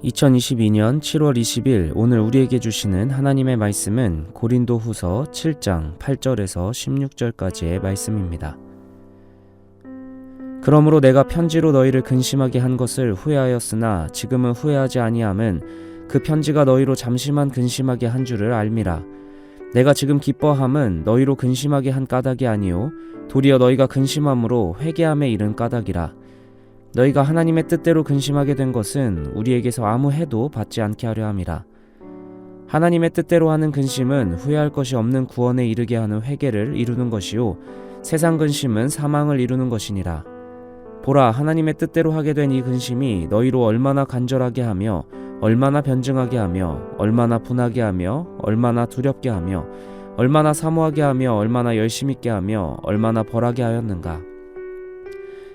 2022년 7월 20일 오늘 우리에게 주시는 하나님의 말씀은 고린도후서 7장 8절에서 16절까지의 말씀입니다. 그러므로 내가 편지로 너희를 근심하게 한 것을 후회하였으나 지금은 후회하지 아니함은 그 편지가 너희로 잠시만 근심하게 한 줄을 알미라. 내가 지금 기뻐함은 너희로 근심하게 한 까닭이 아니요 도리어 너희가 근심함으로 회개함에 이른 까닭이라. 너희가 하나님의 뜻대로 근심하게 된 것은 우리에게서 아무 해도 받지 않게 하려 함이라. 하나님의 뜻대로 하는 근심은 후회할 것이 없는 구원에 이르게 하는 회개를 이루는 것이요 세상 근심은 사망을 이루는 것이니라. 보라, 하나님의 뜻대로 하게 된 이 근심이 너희로 얼마나 간절하게 하며 얼마나 변증하게 하며 얼마나 분하게 하며 얼마나 두렵게 하며 얼마나 사모하게 하며 얼마나 열심 있게 하며 얼마나 벌하게 하였는가.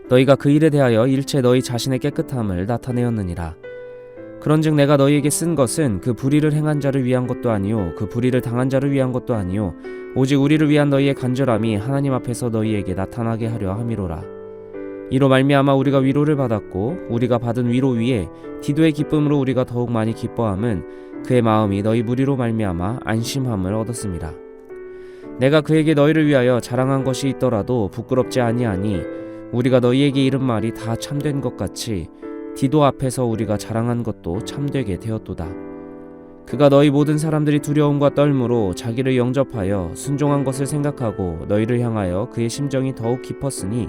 너희가 그 일에 대하여 일체 너희 자신의 깨끗함을 나타내었느니라. 그런즉 내가 너희에게 쓴 것은 그 불의를 행한 자를 위한 것도 아니요 그 불의를 당한 자를 위한 것도 아니요 오직 우리를 위한 너희의 간절함이 하나님 앞에서 너희에게 나타나게 하려 함이로라. 이로 말미암아 우리가 위로를 받았고 우리가 받은 위로 위에 디도의 기쁨으로 우리가 더욱 많이 기뻐함은 그의 마음이 너희 무리로 말미암아 안심함을 얻었음이라. 내가 그에게 너희를 위하여 자랑한 것이 있더라도 부끄럽지 아니하니 우리가 너희에게 이른 말이 다 참된 것 같이 디도 앞에서 우리가 자랑한 것도 참되게 되었도다. 그가 너희 모든 사람들이 두려움과 떨므로 자기를 영접하여 순종한 것을 생각하고 너희를 향하여 그의 심정이 더욱 깊었으니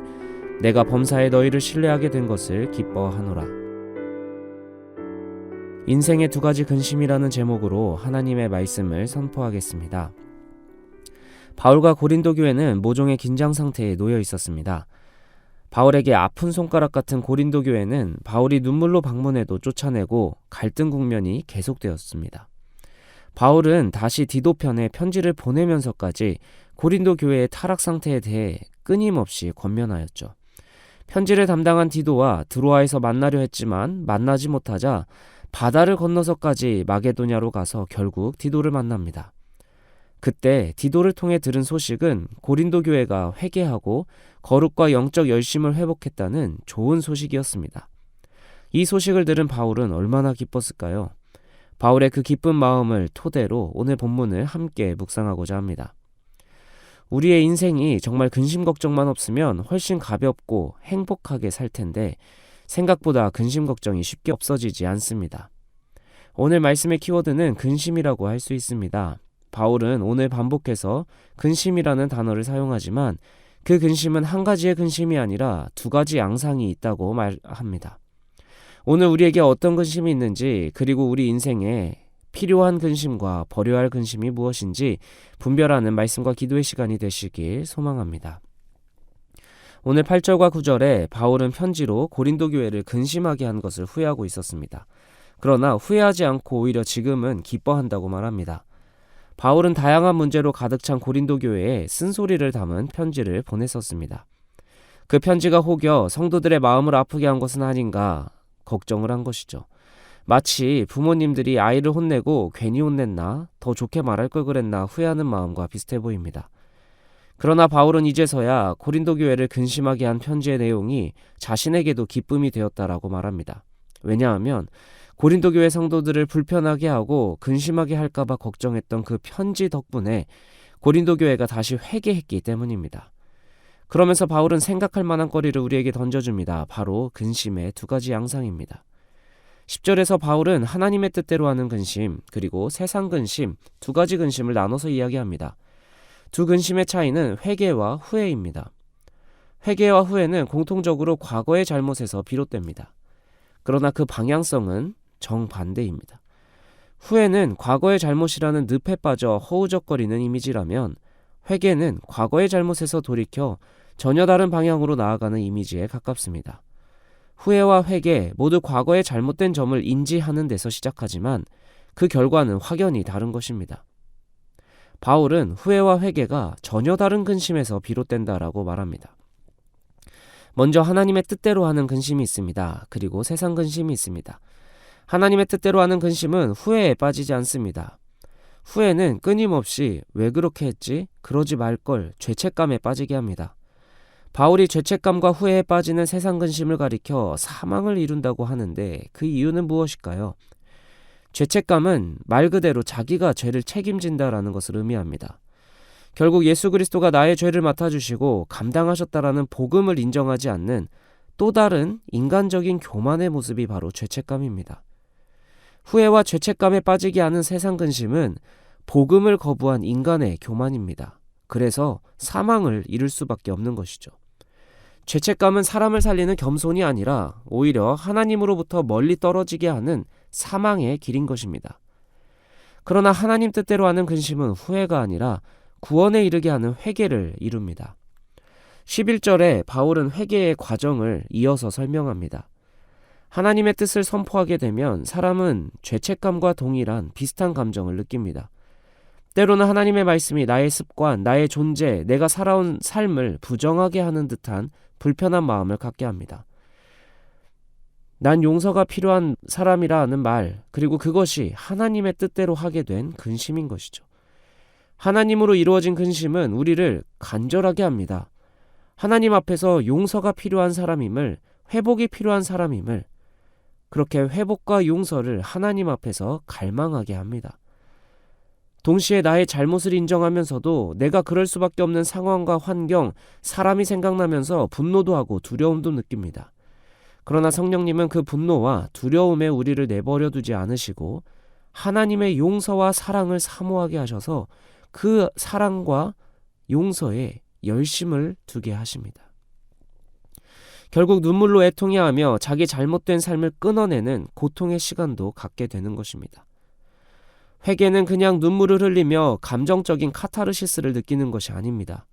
내가 범사에 너희를 신뢰하게 된 것을 기뻐하노라. 인생의 두 가지 근심이라는 제목으로 하나님의 말씀을 선포하겠습니다. 바울과 고린도 교회는 모종의 긴장 상태에 놓여 있었습니다. 바울에게 아픈 손가락 같은 고린도 교회는 바울이 눈물로 방문해도 쫓아내고 갈등 국면이 계속되었습니다. 바울은 다시 디도 편에 편지를 보내면서까지 고린도 교회의 타락 상태에 대해 끊임없이 권면하였죠. 편지를 담당한 디도와 드로아에서 만나려 했지만 만나지 못하자 바다를 건너서까지 마게도냐로 가서 결국 디도를 만납니다. 그때 디도를 통해 들은 소식은 고린도 교회가 회개하고 거룩과 영적 열심을 회복했다는 좋은 소식이었습니다. 이 소식을 들은 바울은 얼마나 기뻤을까요? 바울의 그 기쁜 마음을 토대로 오늘 본문을 함께 묵상하고자 합니다. 우리의 인생이 정말 근심 걱정만 없으면 훨씬 가볍고 행복하게 살 텐데 생각보다 근심 걱정이 쉽게 없어지지 않습니다. 오늘 말씀의 키워드는 근심이라고 할 수 있습니다. 바울은 오늘 반복해서 근심이라는 단어를 사용하지만 그 근심은 한 가지의 근심이 아니라 두 가지 양상이 있다고 말합니다. 오늘 우리에게 어떤 근심이 있는지 그리고 우리 인생에 필요한 근심과 버려야 할 근심이 무엇인지 분별하는 말씀과 기도의 시간이 되시길 소망합니다. 오늘 8절과 9절에 바울은 편지로 고린도 교회를 근심하게 한 것을 후회하고 있었습니다. 그러나 후회하지 않고 오히려 지금은 기뻐한다고 말합니다. 바울은 다양한 문제로 가득 찬 고린도 교회에 쓴소리를 담은 편지를 보냈었습니다. 그 편지가 혹여 성도들의 마음을 아프게 한 것은 아닌가 걱정을 한 것이죠. 마치 부모님들이 아이를 혼내고 괜히 혼냈나, 더 좋게 말할 걸 그랬나 후회하는 마음과 비슷해 보입니다. 그러나 바울은 이제서야 고린도 교회를 근심하게 한 편지의 내용이 자신에게도 기쁨이 되었다라고 말합니다. 왜냐하면 고린도 교회 성도들을 불편하게 하고 근심하게 할까봐 걱정했던 그 편지 덕분에 고린도 교회가 다시 회개했기 때문입니다. 그러면서 바울은 생각할 만한 거리를 우리에게 던져줍니다. 바로 근심의 두 가지 양상입니다. 10절에서 바울은 하나님의 뜻대로 하는 근심 그리고 세상 근심 두 가지 근심을 나눠서 이야기합니다. 두 근심의 차이는 회개와 후회입니다. 회개와 후회는 공통적으로 과거의 잘못에서 비롯됩니다. 그러나 그 방향성은 정반대입니다. 후회는 과거의 잘못이라는 늪에 빠져 허우적거리는 이미지라면 회개는 과거의 잘못에서 돌이켜 전혀 다른 방향으로 나아가는 이미지에 가깝습니다. 후회와 회개 모두 과거의 잘못된 점을 인지하는 데서 시작하지만 그 결과는 확연히 다른 것입니다. 바울은 후회와 회개가 전혀 다른 근심에서 비롯된다라고 말합니다. 먼저 하나님의 뜻대로 하는 근심이 있습니다. 그리고 세상 근심이 있습니다. 하나님의 뜻대로 하는 근심은 후회에 빠지지 않습니다. 후회는 끊임없이 왜 그렇게 했지? 그러지 말걸 죄책감에 빠지게 합니다. 바울이 죄책감과 후회에 빠지는 세상 근심을 가리켜 사망을 이룬다고 하는데 그 이유는 무엇일까요? 죄책감은 말 그대로 자기가 죄를 책임진다라는 것을 의미합니다. 결국 예수 그리스도가 나의 죄를 맡아주시고 감당하셨다라는 복음을 인정하지 않는 또 다른 인간적인 교만의 모습이 바로 죄책감입니다. 후회와 죄책감에 빠지게 하는 세상 근심은 복음을 거부한 인간의 교만입니다. 그래서 사망을 이룰 수밖에 없는 것이죠. 죄책감은 사람을 살리는 겸손이 아니라 오히려 하나님으로부터 멀리 떨어지게 하는 사망의 길인 것입니다. 그러나 하나님 뜻대로 하는 근심은 후회가 아니라 구원에 이르게 하는 회개를 이룹니다. 11절에 바울은 회개의 과정을 이어서 설명합니다. 하나님의 뜻을 선포하게 되면 사람은 죄책감과 동일한 비슷한 감정을 느낍니다. 때로는 하나님의 말씀이 나의 습관, 나의 존재, 내가 살아온 삶을 부정하게 하는 듯한 불편한 마음을 갖게 합니다. 난 용서가 필요한 사람이라는 말, 그리고 그것이 하나님의 뜻대로 하게 된 근심인 것이죠. 하나님으로 이루어진 근심은 우리를 간절하게 합니다. 하나님 앞에서 용서가 필요한 사람임을, 회복이 필요한 사람임을, 그렇게 회복과 용서를 하나님 앞에서 갈망하게 합니다. 동시에 나의 잘못을 인정하면서도 내가 그럴 수밖에 없는 상황과 환경, 사람이 생각나면서 분노도 하고 두려움도 느낍니다. 그러나 성령님은 그 분노와 두려움에 우리를 내버려 두지 않으시고 하나님의 용서와 사랑을 사모하게 하셔서 그 사랑과 용서에 열심을 두게 하십니다. 결국 눈물로 애통해하며 자기 잘못된 삶을 끊어내는 고통의 시간도 갖게 되는 것입니다. 회개는 그냥 눈물을 흘리며 감정적인 카타르시스를 느끼는 것이 아닙니다.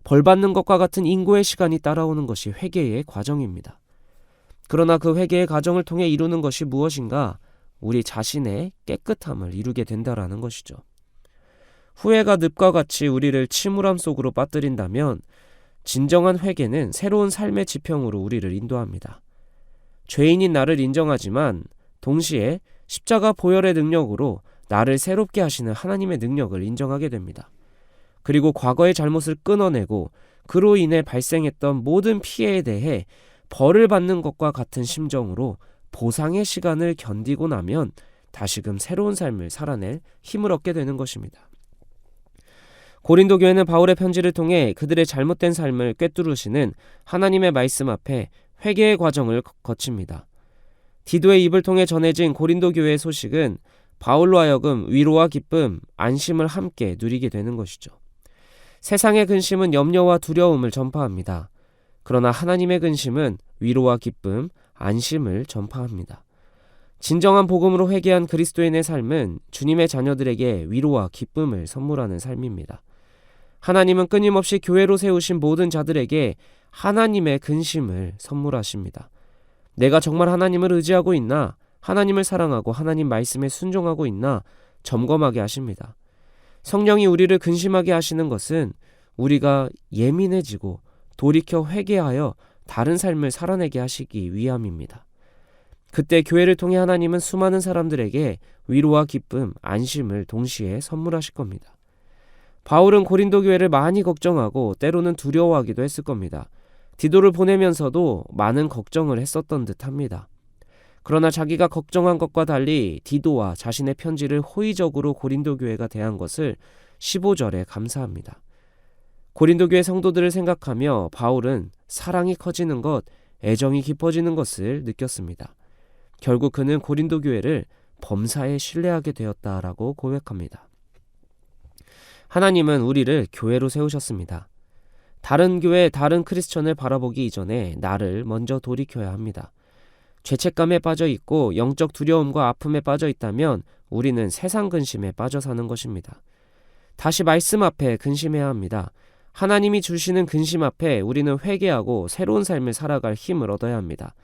벌받는 것과 같은 인고의 시간이 따라오는 것이 회개의 과정입니다. 그러나 그 회개의 과정을 통해 이루는 것이 무엇인가? 우리 자신의 깨끗함을 이루게 된다라는 것이죠. 후회가 늪과 같이 우리를 침울함 속으로 빠뜨린다면 진정한 회개는 새로운 삶의 지평으로 우리를 인도합니다. 죄인인 나를 인정하지만 동시에 십자가 보혈의 능력으로 나를 새롭게 하시는 하나님의 능력을 인정하게 됩니다. 그리고 과거의 잘못을 끊어내고 그로 인해 발생했던 모든 피해에 대해 벌을 받는 것과 같은 심정으로 보상의 시간을 견디고 나면 다시금 새로운 삶을 살아낼 힘을 얻게 되는 것입니다. 고린도 교회는 바울의 편지를 통해 그들의 잘못된 삶을 꿰뚫으시는 하나님의 말씀 앞에 회개의 과정을 거칩니다. 디도의 입을 통해 전해진 고린도 교회의 소식은 바울로 하여금 위로와 기쁨, 안심을 함께 누리게 되는 것이죠. 세상의 근심은 염려와 두려움을 전파합니다. 그러나 하나님의 근심은 위로와 기쁨, 안심을 전파합니다. 진정한 복음으로 회개한 그리스도인의 삶은 주님의 자녀들에게 위로와 기쁨을 선물하는 삶입니다. 하나님은 끊임없이 교회로 세우신 모든 자들에게 하나님의 근심을 선물하십니다. 내가 정말 하나님을 의지하고 있나? 하나님을 사랑하고 하나님 말씀에 순종하고 있나? 점검하게 하십니다. 성령이 우리를 근심하게 하시는 것은 우리가 예민해지고 돌이켜 회개하여 다른 삶을 살아내게 하시기 위함입니다. 그때 교회를 통해 하나님은 수많은 사람들에게 위로와 기쁨, 안심을 동시에 선물하실 겁니다. 바울은 고린도 교회를 많이 걱정하고 때로는 두려워하기도 했을 겁니다. 디도를 보내면서도 많은 걱정을 했었던 듯합니다. 그러나 자기가 걱정한 것과 달리 디도와 자신의 편지를 호의적으로 고린도 교회가 대한 것을 15절에 감사합니다. 고린도 교회 성도들을 생각하며 바울은 사랑이 커지는 것, 애정이 깊어지는 것을 느꼈습니다. 결국 그는 고린도 교회를 범사에 신뢰하게 되었다라고 고백합니다. 하나님은 우리를 교회로 세우셨습니다. 다른 교회, 다른 크리스천을 바라보기 이전에 나를 먼저 돌이켜야 합니다. 죄책감에 빠져 있고 영적 두려움과 아픔에 빠져 있다면 우리는 세상 근심에 빠져 사는 것입니다. 다시 말씀 앞에 근심해야 합니다. 하나님이 주시는 근심 앞에 우리는 회개하고 새로운 삶을 살아갈 힘을 얻어야 합니다.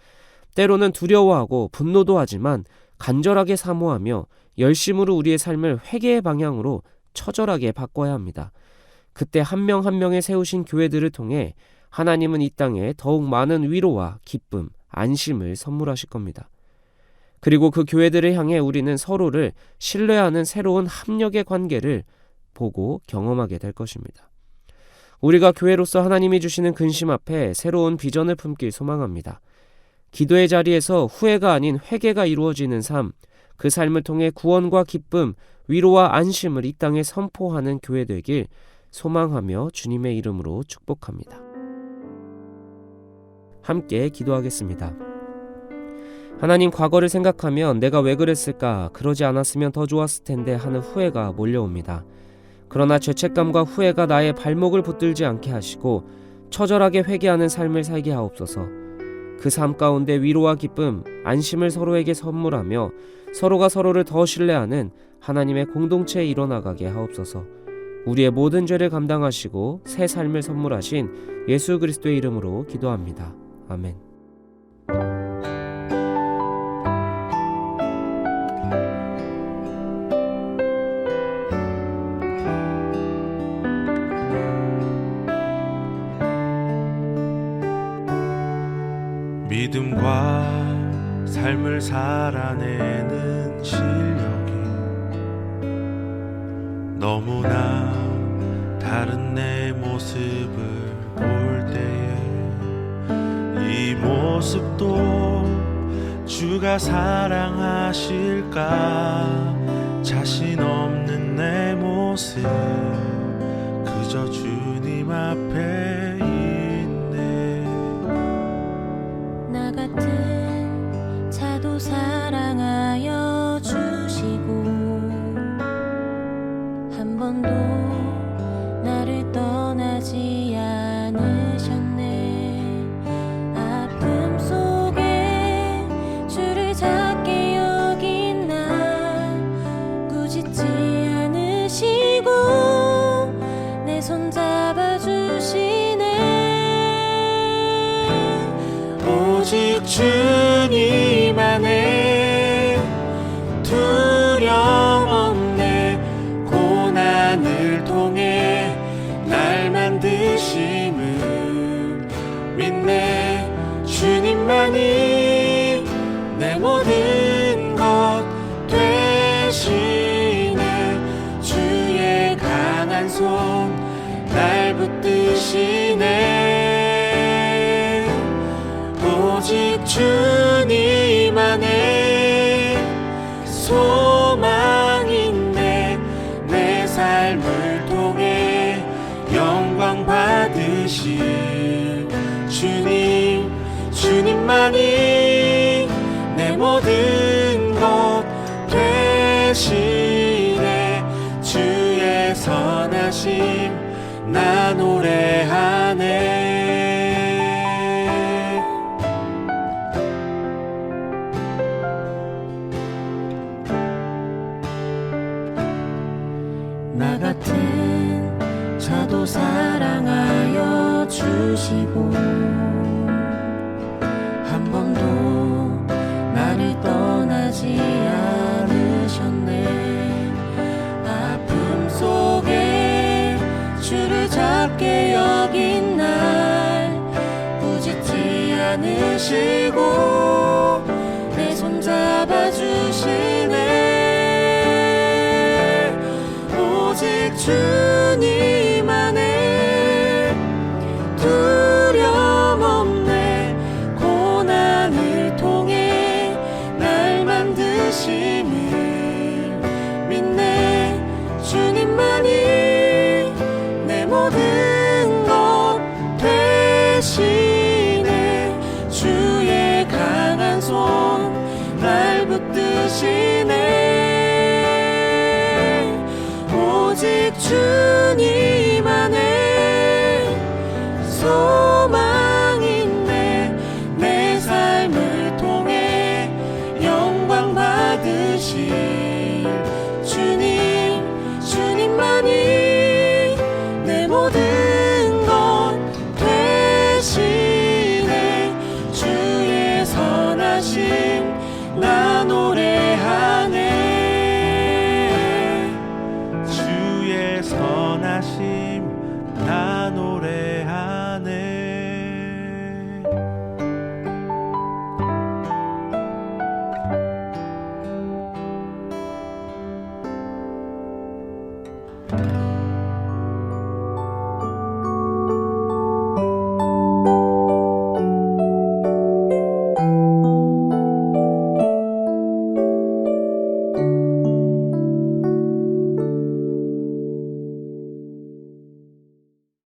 때로는 두려워하고 분노도 하지만 간절하게 사모하며 열심으로 우리의 삶을 회개의 방향으로 처절하게 바꿔야 합니다. 그때 한 명 한 명의 세우신 교회들을 통해 하나님은 이 땅에 더욱 많은 위로와 기쁨, 안심을 선물하실 겁니다. 그리고 그 교회들을 향해 우리는 서로를 신뢰하는 새로운 합력의 관계를 보고 경험하게 될 것입니다. 우리가 교회로서 하나님이 주시는 근심 앞에 새로운 비전을 품길 소망합니다. 기도의 자리에서 후회가 아닌 회개가 이루어지는 삶, 그 삶을 통해 구원과 기쁨, 위로와 안심을 이 땅에 선포하는 교회 되길 소망하며 주님의 이름으로 축복합니다. 함께 기도하겠습니다. 하나님, 과거를 생각하면 내가 왜 그랬을까, 그러지 않았으면 더 좋았을 텐데 하는 후회가 몰려옵니다. 그러나 죄책감과 후회가 나의 발목을 붙들지 않게 하시고 처절하게 회개하는 삶을 살게 하옵소서. 그 삶 가운데 위로와 기쁨, 안심을 서로에게 선물하며 서로가 서로를 더 신뢰하는 하나님의 공동체에 일어나가게 하옵소서. 우리의 모든 죄를 감당하시고 새 삶을 선물하신 예수 그리스도의 이름으로 기도합니다. 아멘. 믿음과 삶을 살아내는 실력이 너무나 다른 내 모습을 볼 때에 이 모습도 주가 사랑하실까, 자신 없는 내 모습 그저 주님 앞에 있네. 나 같은 자도 사랑하여 주시고 한 번도 나를 떠나지 않으셨네. 아픔 속에 주를 작게 여긴 날 꾸짖지 않으시고 내 손 잡아주시네. 오직 주님 안에 두려움 없네. 고난을 통해 날 만드심을 믿네. 주님만이 내 모든 것 되시네. 주의 강한 손 날 붙드시네. 오직 주님 안에 소망 있네. 내 삶을 통해 영광 받으실 주님, 주님만이 내 모든 것 되시네. 주의 선하심 나 노래하네. 나 같은 자도 사랑하여 주시고 한 번도 나를 떠나지 않으셨네. 아픔 속에 주를 작게 여긴 날 꾸짖지 않으시고 내 손 잡아주시네. 오직 주님 안에 두려움 없네. 고난을 통해 날 만드심을 믿네. 주님만이 내 모든 것 되시네. 주의 강한 손 날 붙드시네. 오직 주님 안에 소망 있네. 내 삶을 통해 영광 받으실 주님, 주님만이 내 모든 것 되시네. 주의 선하심 나 노래하네. 주의 선하심 나